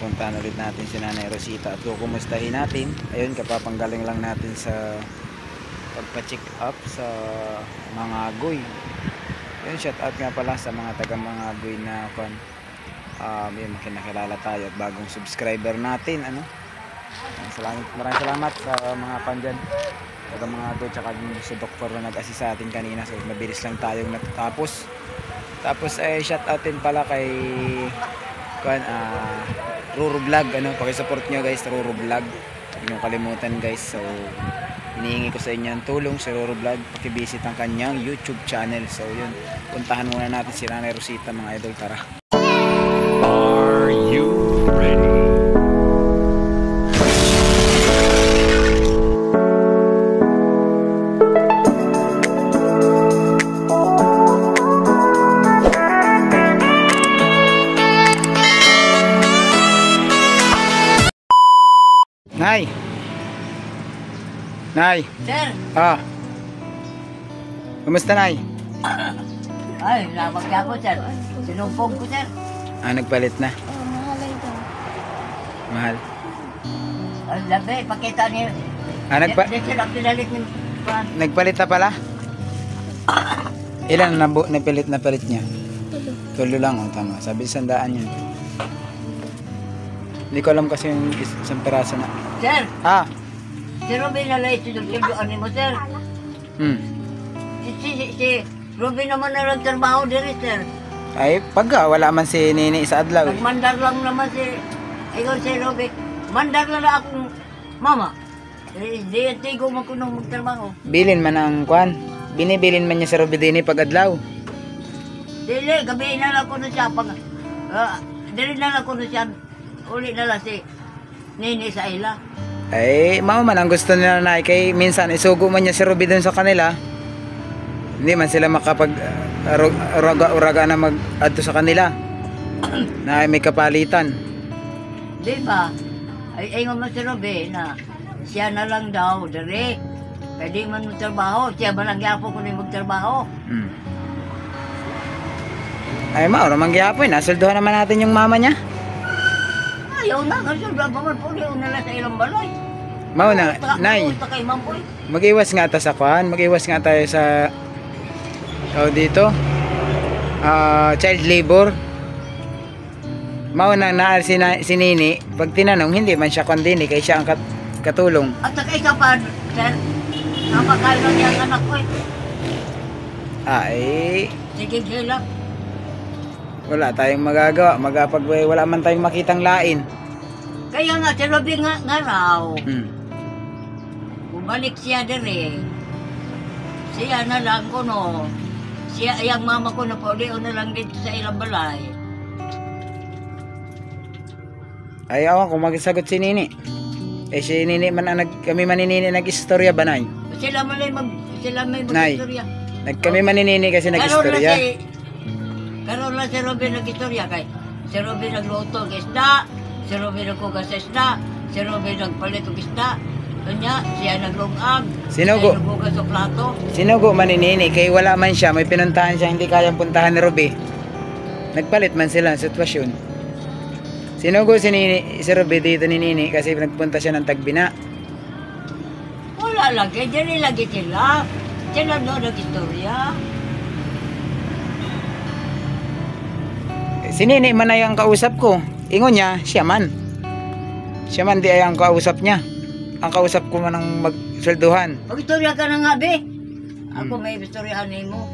pupuntahan ulit natin si Nanay Rosita at kukumustahin natin. Ayun, kapapanggaling lang natin sa pagpa-check up sa mga agoy. Ayun, shout out nga pala sa mga taga mga agoy na yun, makinakilala tayo at bagong subscriber natin. Maraming salamat sa mga dyan, taga mga agoy, tsaka sa doktor na nag-assist sa atin kanina. So mabilis lang tayong natatapos. Tapos shout out din pala kay Ruru Vlog, paki-support nyo guys, Ruru Vlog. Huwag nyo kalimutan guys. So hinihingi ko sa inyo ng tulong sa Ruru Vlog, paki-visit ang kanyang YouTube channel. So yun, puntahan muna natin si Nanay Rosita mga idol, tara. Are you ready? Nay! Nay! Sir! Kumusta, Nay? Ay, lamang ka po, sir. Sinumpong ko, sir. Nagpalit na. Mahal ito. Mahal. Ang labi, pakita niyo. Di sila pinalit niyo. Nagpalit na pala? Ilan na palit niya? Tulo lang, tama. Sabi 100 yun. Hindi ko alam kasi yung isang peraso na. Sir! Si Robin na lang isinulkiluan mo, sir. Si Robin naman na nagtrabaho diri, sir. Ay, pagka wala man si Nini sa adlaw. Nagmandar lang naman si Robin. Mandar lang na akong mama. Di tigo man ko nung magtrabaho. Bilin man ang kwan. Binibilin man niya sa Robin Dini pag adlaw. Dili, gabi na lang ko na siya. Dili na lang ko na siya. Uli na lang si Nini sa ila. Ay, mao man ang gusto nila na kay minsan isugo man niya si Ruby dun sa kanila. Hindi man sila makapag uraga na mag-adto sa kanila. Na may kapalitan. Di ba? Ay mo si Ruby na siya na lang daw dali. Kaya di man magtrabaho. Siya ba lang yapo kung di magtrabaho? Ay, mao naman gyapon. Nasulduhan naman natin yung mama niya. Ayaw na, kasi dapat po niyo nila sa ilang balay. Mao na, Nay. Mag-iwas nga ta sa kwan, mag-iwas nga tayo sa dito. Child labor. Mao na si Nini, pag tinanong hindi man siya kondini kay siya ang katulong. At saka ikaw pa, sir, napakain lang yung anak ko eh. Ay, Sige, gila. wala tayong magagawa, wala man tayong makitang lain. Kaya nga, si Robin nga raw. Bumalik siya dere. Siya na lang ko no. Siya, yung mama ko na po, na lang dito sa ilang balay. Ay, awan kung magsagot si Nini. Si Nini man kami maninini nag-istorya ba, Nay? Sila may Nay, mag-istorya. kami maninini kasi nag-istorya. Karoon lang si Robin nag-istorya kay si Robin nagluto ng isda, si Robin nagkugas sa isda, si Robin nagpalit ng isda. Kanya, siya naglungag, Sinugo. siya nagbugas sa plato. Sinugo maninini kay wala man siya, may pinuntahan siya hindi kayang puntahan ni Ruby. Nagpalit man sila ng sitwasyon. Sinugo si Ruby dito ni Nini kasi nagpunta siya ng Tagbina. Wala lagi, dyan lagi sila. Sila doon nag-istorya. Si Nini man ay ang kausap ko. Ingon niya, siya man. Siya man di ay ang kausap niya. Ang kausap ko man ang magswelduhan. Mag-istorya ka na nga, be. Ako may istoryahan mo.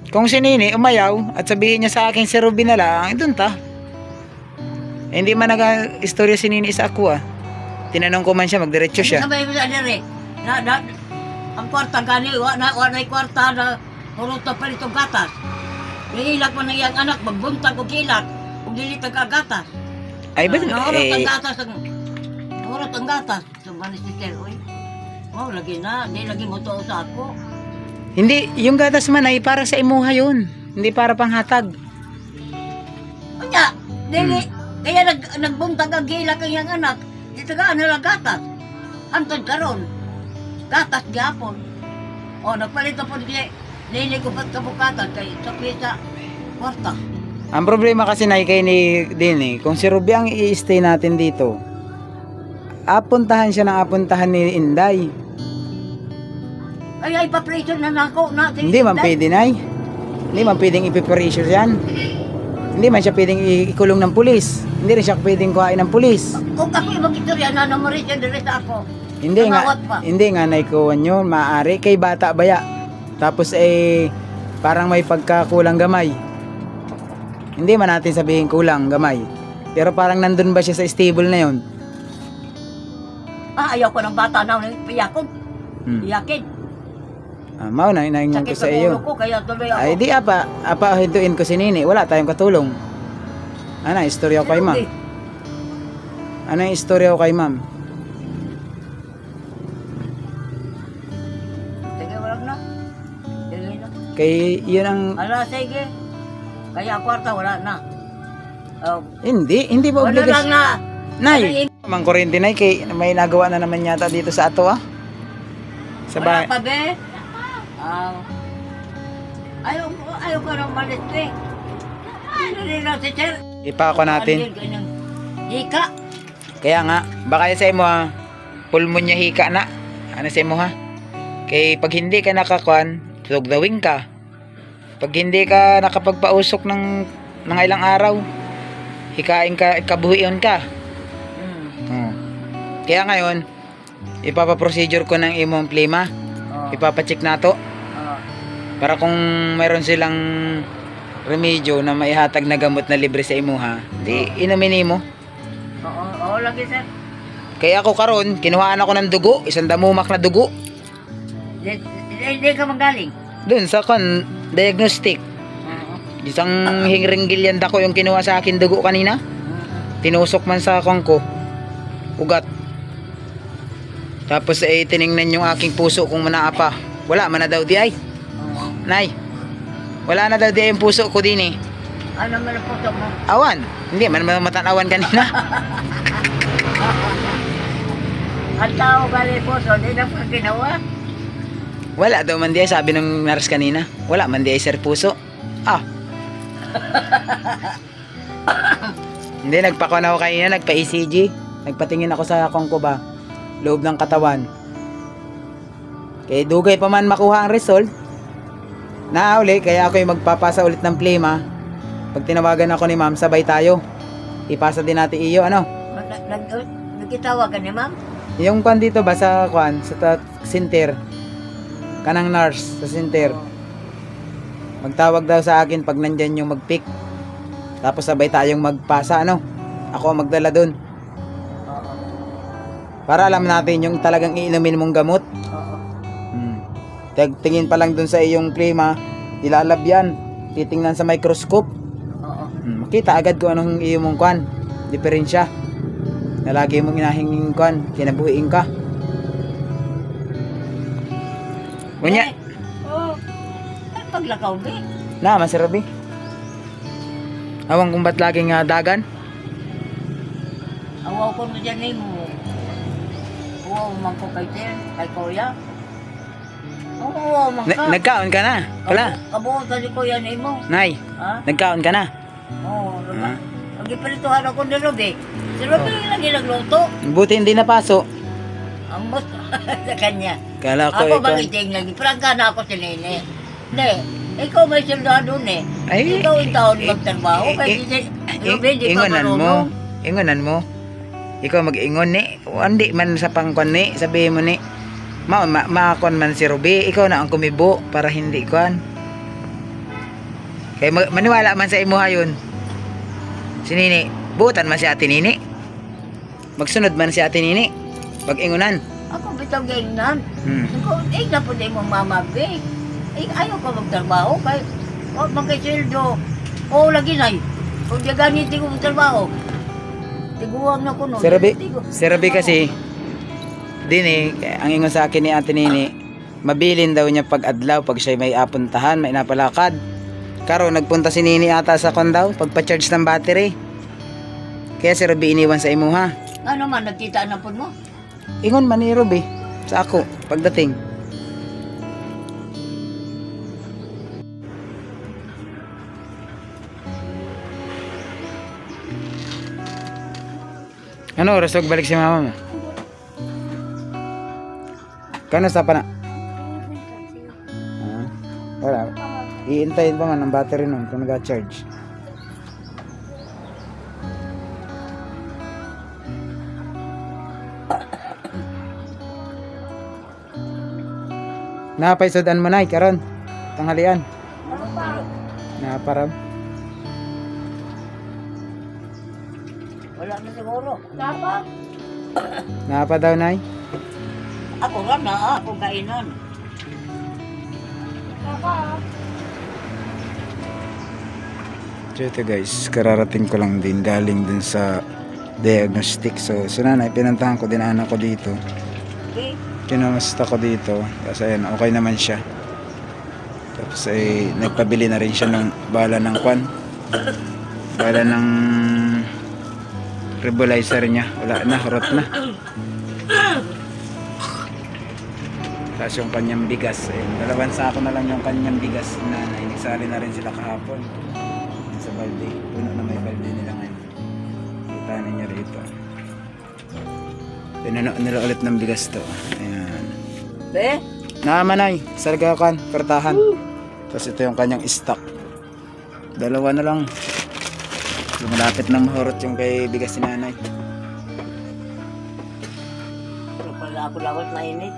Kung si Nini umayaw at sabihin niya sa akin si Ruby na lang, doon ta. Hindi man nag-istorya si Nini sa ako ah. Tinanong ko man siya, magdiretso siya. Sabay mo sa dere. Ang kwarta gani, wala kwarta na huruto pa nitong gatas. Nihilak mo na iyang anak, magbuntag o kilak, kung dilitag ka gatas. Ay ba? Nahurot ang gatas. Nahurot ang gatas. So, manis ni Sir, oy. Oh, lagi na. Hindi lagi mo to sa ako. Hindi, yung gatas man ay para sa imuha yun. Hindi para panghatag. Kanya, dili. Kaya nagbuntag ang kilak ang iyang anak. Dito ka, lang gatas. Antod karon gatas gapon. O, nagpalit po niya. Nili ko ba't kabukatan kay sa pisa kwarta. Ang problema kasi na kay ni Dini, kung si Ruby ang i-stay natin dito, apuntahan siya ng apuntahan ni Inday. Ay, ipapreso na nako na. Hindi man pwede, Nay. Hindi man pwedeng ipipressure yan. Hindi man siya pwedeng ikulong ng pulis. Hindi rin siya pwedeng kuhain ng pulis. Kung ako ibang istorya na naman siya dire sa ako. Hindi nga, Tumawat pa. hindi nga naikuhan yun, maaari kay bata baya. Tapos parang may pagkakulang gamay. Hindi man natin sabihin kulang gamay. Pero parang nandun ba siya sa stable na yun? Ayaw ko ng bata na piyakon. Hmm. Iyakin. Mau na inaingon ko Sakit sa sa iyo. ulo ko kaya tuloy ako. Ay di apa hintuin ko si Nini. Wala tayong katulong. Ano istorya ko kay ma'am? Ano yung istorya ko kay ma'am? Sige, wala na. Sige na. Kay yun ang Ala, sige. Kaya kwarta, wala na. Oh. hindi ba Wala lang obligasyon? na. Nay, mang kurente nay kay may nagawa na naman yata dito sa ato ah. Sa Wala bahay. pa, be. Ayaw ko ng malit, be. Ano rin na si Sir? Ipako natin. Hika. Kaya nga, baka sa imo ha, pulmonya hika na. Ano sa imo ha? Kay pag hindi ka nakakuan, tugdawing ka. Pag hindi ka nakapagpausok ng mga ilang araw, hikain ka, kabuhion ka. Oh. Kaya ngayon, ipapaprocedure ko ng imong plima. Ipapacheck na to. Para kung mayroon silang remedyo na maihatag na gamot na libre sa imuha, di inumin mo. Oo, lagi, sir. Kaya ako karon, kinuhaan ako ng dugo, isang damumak na dugo. Hindi ka magaling. Doon sa diagnostic. Isang hingringgilyan ko yung kinuha sa akin dugo kanina. Tinusok man sa ko. Ugat. Tapos tiningnan yung aking puso kung manaapa. Wala man na daw di ay. Nay. Wala na daw di ay yung puso ko din eh. Ano man ang puso mo? Awan. Hindi man matanawan kanina. Ang tao gali puso, hindi na pa ginawa. Wala daw man di ay, sabi ng nurse kanina. Wala man di ay sir puso. Ah. Hindi, nagpakon ako kanina, nagpa-ECG. Nagpatingin ako sa ko ba, loob ng katawan. Kaya dugay pa man makuha ang result. Uli, kaya ako yung magpapasa ulit ng plima. Pag tinawagan ako ni ma'am, sabay tayo. Ipasa din natin iyo, ano? Nagkitawa ka ni ma'am? Yung kwan dito ba sa kwan, sa center. Kanang nurse sa center. Magtawag daw sa akin pag nandyan yung mag-pick. Tapos sabay tayong magpasa, ano? Ako ang magdala dun. Para alam natin yung talagang iinumin mong gamot. Tingin pa lang dun sa iyong klima, ilalabyan. Titingnan sa microscope. Makita agad kung anong iyong mong kwan. Diferensya. Na lagi mong inahinging kwan, kinabuhiin ka. Ngunya. Oo. Paglakaw, be. Na, masarabi. Awang kung ba't laging dagan? Awaw ko na dyan eh mo. Awaw man ko kay Sir, kay Kuya. Oo, man ka. Nagkaon ka na? Wala. Kabuo sa si Kuya ni mo. Nay, Ha? nagkaon ka na? Oo, nagipalituhan ako ni Ruby. Si Ruby lagi nagluto. Buti hindi napaso. Ang mas sa kanya. Kala ko Ako ikaw. magiting lagi. Prangka na ako si Nene. Hindi. Ikaw may sildado eh. Ay, Ikaw yung taon magtrabaho. Kasi si Ruby di pa ingonan mo. marunong. Ingonan mo. Ikaw mag-ingon ni. Hindi man sa pangkon ni. Sabihin mo ni. Makakon man si Ruby. Ikaw na ang kumibo para hindi kon. Kaya maniwala man sa imuha yun. Si Nini. Buutan man si ate Nini. Magsunod man si ate Nini. Pag-ingunan. Ako bitang gainan. Hmm. Ako, na po din mong mamabi. Ayaw ko magtrabaho. Kaya, magkaisildo. Oo, lagi na. Kung di ganit ko magtrabaho. Tiguang na ko no. Si Ruby kasi, Dini, ang ingon sa akin ni ate Nini, mabilin daw niya pag-adlaw pag siya may apuntahan, may napalakad. Karo, nagpunta si Nini ata sa kon daw, pagpa-charge ng battery. Kaya si Ruby iniwan sa imuha. Ano man, nagkita na po mo? Ingon man ni Ruby sa ako, pagdating. Ano oras balik si mama mo? Kano sa pa na? Wala. Iintayin pa man ang battery nun kung nag-charge. Napaisudan mo na karon tanghalian. Naparam. Wala na siguro. Napa daw nay. Ako ra na, ako kainan. So ito guys, kararating ko lang din galing dun sa diagnostic. So nanay, pinuntahan ko din anak ko dito. Okay. Kinamusta ko dito. Kasi ayan, okay naman siya. Tapos ay nagpabili na rin siya ng bala ng kwan. Bala ng nebulizer niya. Wala na, rot na. Tapos yung kanyang bigas. Ayun, 2 sako na lang yung kanyang bigas. Nanay, nagsali na rin sila kahapon. Sa balde. Puno na may balde nila ngayon. Kita ninyo rito. Pinuno nila ulit ng bigas to. Ayan. Be? Naamanay, sargakan, pertahan. Tapos ito yung kanyang stock. 2 na lang. Malapit na mahurot yung kay bigas si nanay. Pero pala ako lawat na init.